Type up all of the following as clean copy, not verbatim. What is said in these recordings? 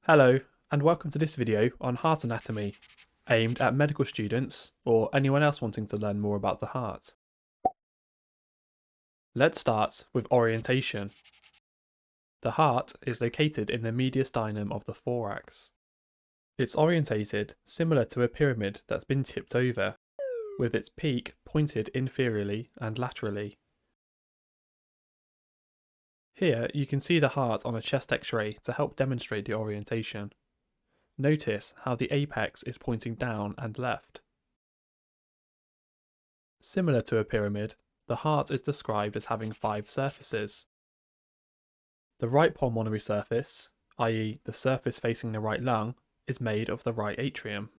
Hello, and welcome to this video on heart anatomy, aimed at medical students or anyone else wanting to learn more about the heart. Let's start with orientation. The heart is located in the mediastinum of the thorax. It's orientated similar to a pyramid that's been tipped over, with its peak pointed inferiorly and laterally. Here you can see the heart on a chest x-ray to help demonstrate the orientation. Notice how the apex is pointing down and left. Similar to a pyramid, the heart is described as having 5 surfaces. The right pulmonary surface, i.e. the surface facing the right lung, is made of the right atrium.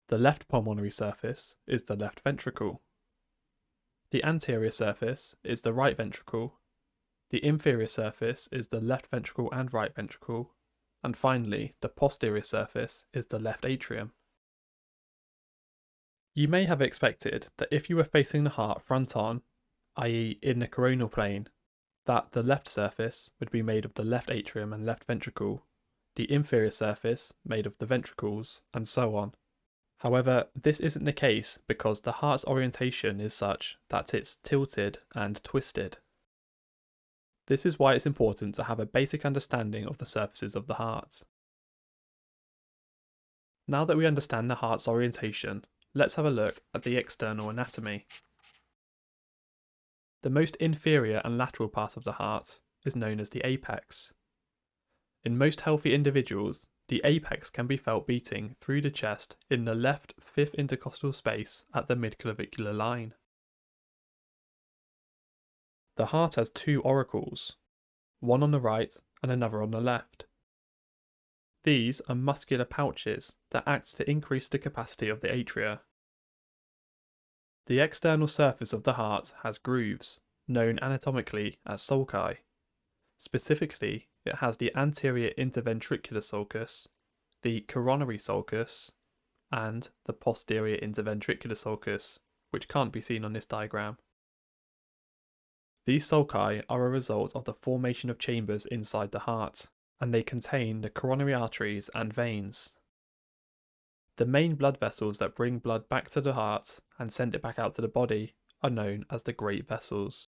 The left pulmonary surface is the left ventricle. The anterior surface is the right ventricle. The inferior surface is the left ventricle and right ventricle. And finally, the posterior surface is the left atrium. You may have expected that if you were facing the heart front on, i.e. in the coronal plane, that the left surface would be made of the left atrium and left ventricle, the inferior surface made of the ventricles, and so on. However, this isn't the case because the heart's orientation is such that it's tilted and twisted. This is why it's important to have a basic understanding of the surfaces of the heart. Now that we understand the heart's orientation, let's have a look at the external anatomy. The most inferior and lateral part of the heart is known as the apex. In most healthy individuals, the apex can be felt beating through the chest in the left fifth intercostal space at the midclavicular line. The heart has 2 auricles, one on the right and another on the left. These are muscular pouches that act to increase the capacity of the atria. The external surface of the heart has grooves, known anatomically as sulci. Specifically, it has the anterior interventricular sulcus, the coronary sulcus, and the posterior interventricular sulcus, which can't be seen on this diagram. These sulci are a result of the formation of chambers inside the heart, and they contain the coronary arteries and veins. The main blood vessels that bring blood back to the heart and send it back out to the body are known as the great vessels.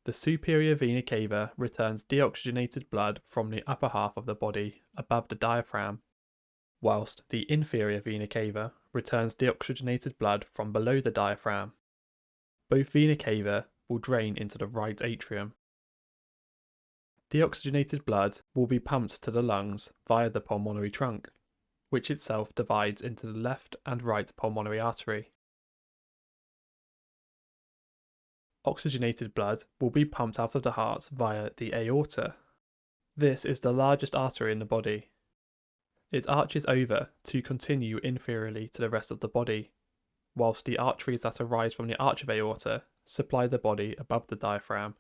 The superior vena cava returns deoxygenated blood from the upper half of the body above the diaphragm, whilst the inferior vena cava returns deoxygenated blood from below the diaphragm. Both vena cava will drain into the right atrium. Deoxygenated blood will be pumped to the lungs via the pulmonary trunk, which itself divides into the left and right pulmonary artery. Oxygenated blood will be pumped out of the heart via the aorta. This is the largest artery in the body. It arches over to continue inferiorly to the rest of the body, whilst the arteries that arise from the arch of aorta supply the body above the diaphragm.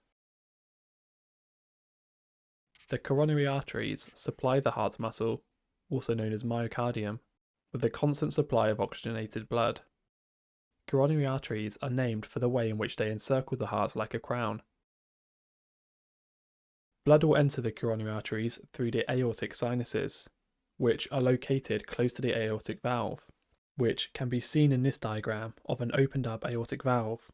The coronary arteries supply the heart muscle, also known as myocardium, with a constant supply of oxygenated blood. Coronary arteries are named for the way in which they encircle the heart like a crown. Blood will enter the coronary arteries through the aortic sinuses, which are located close to the aortic valve, which can be seen in this diagram of an opened up aortic valve.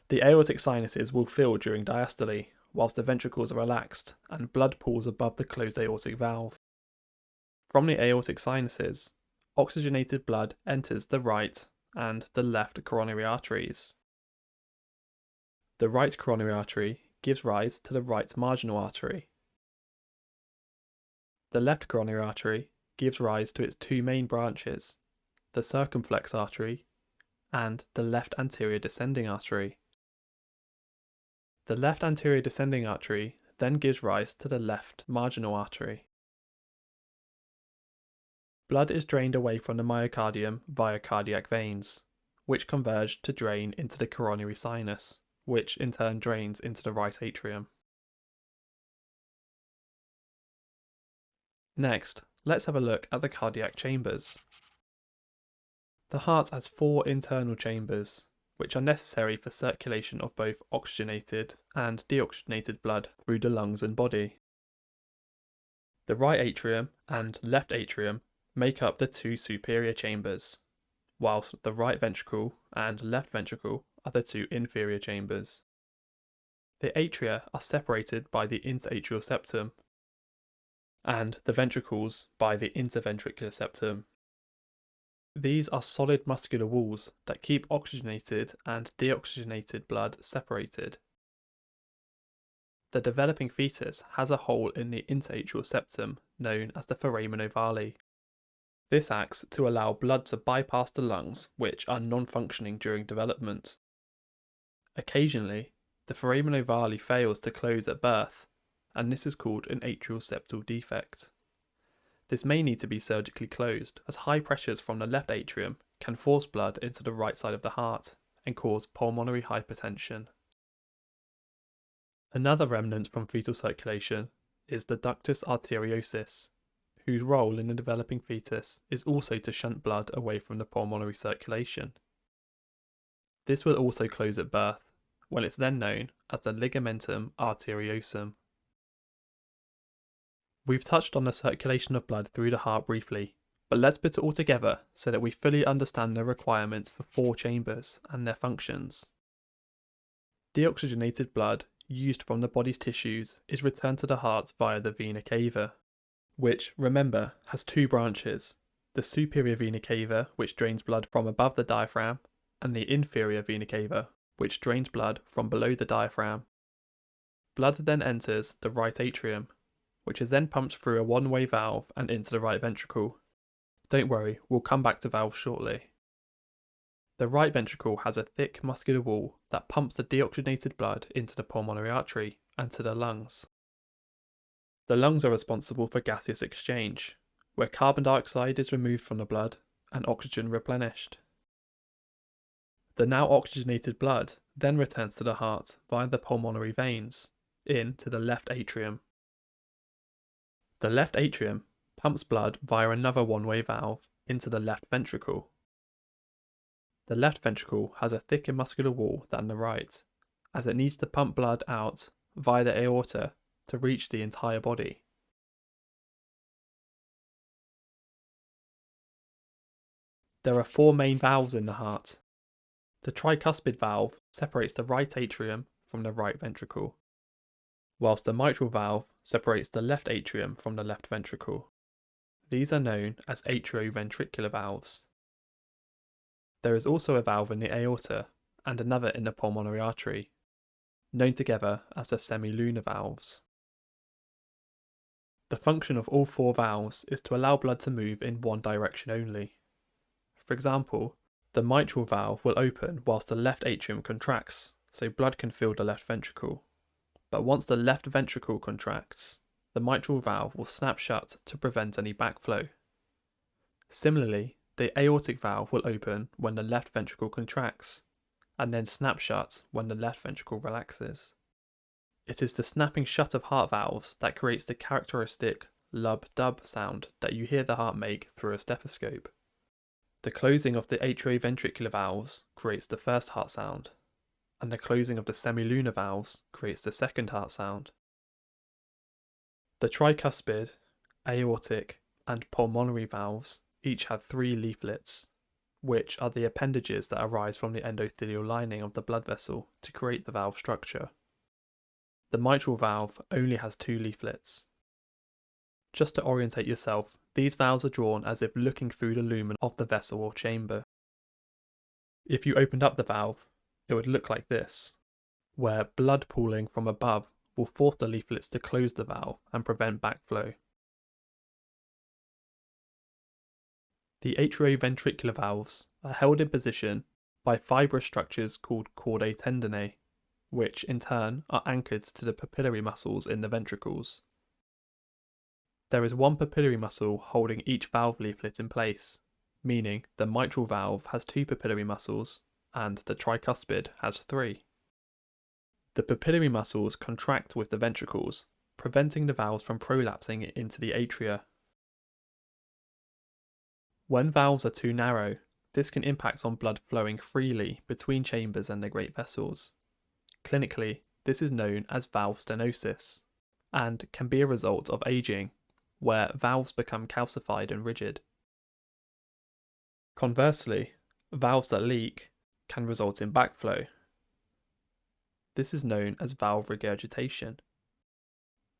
The aortic sinuses will fill during diastole, whilst the ventricles are relaxed and blood pools above the closed aortic valve. From the aortic sinuses, oxygenated blood enters the right and the left coronary arteries. The right coronary artery gives rise to the right marginal artery. The left coronary artery gives rise to its 2 main branches, the circumflex artery and the left anterior descending artery. The left anterior descending artery then gives rise to the left marginal artery. Blood is drained away from the myocardium via cardiac veins, which converge to drain into the coronary sinus, which in turn drains into the right atrium. Next, let's have a look at the cardiac chambers. The heart has 4 internal chambers, which are necessary for circulation of both oxygenated and deoxygenated blood through the lungs and body. The right atrium and left atrium make up the two superior chambers, whilst the right ventricle and left ventricle are the two inferior chambers. The atria are separated by the interatrial septum, and the ventricles by the interventricular septum. These are solid muscular walls that keep oxygenated and deoxygenated blood separated. The developing fetus has a hole in the interatrial septum known as the foramen ovale. This acts to allow blood to bypass the lungs, which are non-functioning during development. Occasionally, the foramen ovale fails to close at birth, and this is called an atrial septal defect. This may need to be surgically closed, as high pressures from the left atrium can force blood into the right side of the heart and cause pulmonary hypertension. Another remnant from fetal circulation is the ductus arteriosus, whose role in the developing fetus is also to shunt blood away from the pulmonary circulation. This will also close at birth, when it's then known as the ligamentum arteriosum. We've touched on the circulation of blood through the heart briefly, but let's put it all together so that we fully understand the requirements for four chambers and their functions. Deoxygenated blood used from the body's tissues is returned to the heart via the vena cava, which, remember, has two branches: the superior vena cava, which drains blood from above the diaphragm, and the inferior vena cava, which drains blood from below the diaphragm. Blood then enters the right atrium, which is then pumped through a one-way valve and into the right ventricle. Don't worry, we'll come back to valves shortly. The right ventricle has a thick muscular wall that pumps the deoxygenated blood into the pulmonary artery and to the lungs. The lungs are responsible for gaseous exchange, where carbon dioxide is removed from the blood and oxygen replenished. The now oxygenated blood then returns to the heart via the pulmonary veins, into the left atrium. The left atrium pumps blood via another one-way valve into the left ventricle. The left ventricle has a thicker muscular wall than the right, as it needs to pump blood out via the aorta to reach the entire body. There are four main valves in the heart. The tricuspid valve separates the right atrium from the right ventricle, whilst the mitral valve separates the left atrium from the left ventricle. These are known as atrioventricular valves. There is also a valve in the aorta and another in the pulmonary artery, known together as the semilunar valves. The function of all four valves is to allow blood to move in one direction only. For example, the mitral valve will open whilst the left atrium contracts, so blood can fill the left ventricle. But once the left ventricle contracts, the mitral valve will snap shut to prevent any backflow. Similarly, the aortic valve will open when the left ventricle contracts, and then snap shut when the left ventricle relaxes. It is the snapping shut of heart valves that creates the characteristic lub-dub sound that you hear the heart make through a stethoscope. The closing of the atrioventricular valves creates the first heart sound, and the closing of the semilunar valves creates the second heart sound. The tricuspid, aortic, and pulmonary valves each have three leaflets, which are the appendages that arise from the endothelial lining of the blood vessel to create the valve structure. The mitral valve only has two leaflets. Just to orientate yourself, these valves are drawn as if looking through the lumen of the vessel or chamber. If you opened up the valve, it would look like this, where blood pooling from above will force the leaflets to close the valve and prevent backflow. The atrioventricular valves are held in position by fibrous structures called chordae tendineae, which in turn are anchored to the papillary muscles in the ventricles. There is one papillary muscle holding each valve leaflet in place, meaning the mitral valve has two papillary muscles and the tricuspid has three. The papillary muscles contract with the ventricles, preventing the valves from prolapsing into the atria. When valves are too narrow, this can impact on blood flowing freely between chambers and the great vessels. Clinically, this is known as valve stenosis, and can be a result of aging, where valves become calcified and rigid. Conversely, valves that leak can result in backflow. This is known as valve regurgitation.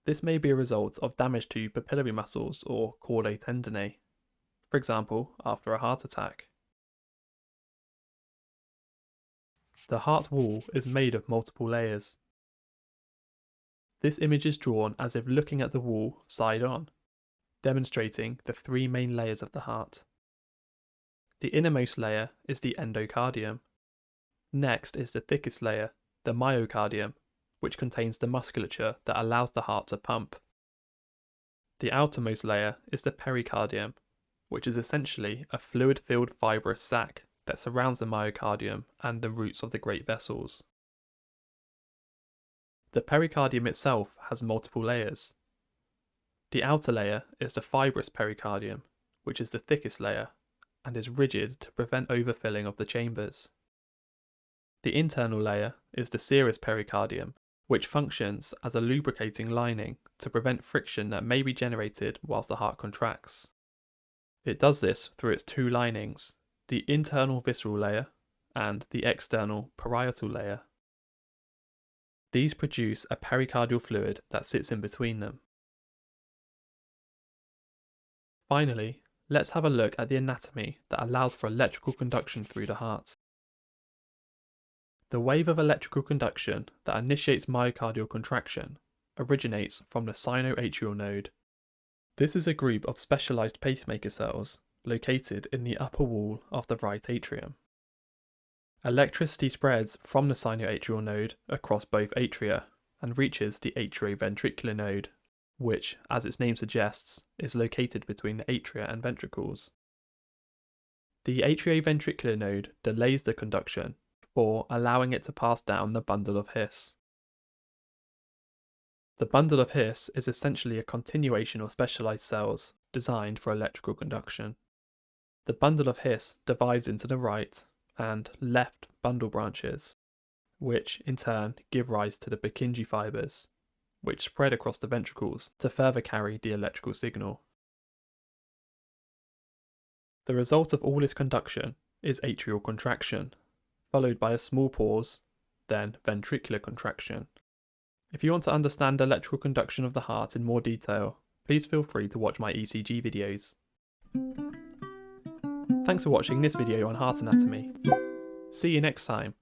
This may be a result of damage to papillary muscles or chordae tendineae, for example, after a heart attack. The heart wall is made of multiple layers. This image is drawn as if looking at the wall side on, demonstrating the three main layers of the heart. The innermost layer is the endocardium. Next is the thickest layer, the myocardium, which contains the musculature that allows the heart to pump. The outermost layer is the pericardium, which is essentially a fluid-filled fibrous sac that surrounds the myocardium and the roots of the great vessels. The pericardium itself has multiple layers. The outer layer is the fibrous pericardium, which is the thickest layer, and is rigid to prevent overfilling of the chambers. The internal layer is the serous pericardium, which functions as a lubricating lining to prevent friction that may be generated whilst the heart contracts. It does this through its two linings, the internal visceral layer and the external parietal layer. These produce a pericardial fluid that sits in between them. Finally, let's have a look at the anatomy that allows for electrical conduction through the heart. The wave of electrical conduction that initiates myocardial contraction originates from the sinoatrial node. This is a group of specialized pacemaker cells located in the upper wall of the right atrium. Electricity spreads from the sinoatrial node across both atria and reaches the atrioventricular node, which, as its name suggests, is located between the atria and ventricles. The atrioventricular node delays the conduction before allowing it to pass down the bundle of His. The bundle of His is essentially a continuation of specialized cells designed for electrical conduction. The bundle of His divides into the right and left bundle branches, which in turn give rise to the Purkinje fibers, which spread across the ventricles to further carry the electrical signal. The result of all this conduction is atrial contraction, followed by a small pause, then ventricular contraction. If you want to understand electrical conduction of the heart in more detail, please feel free to watch my ECG videos. Thanks for watching this video on heart anatomy. See you next time.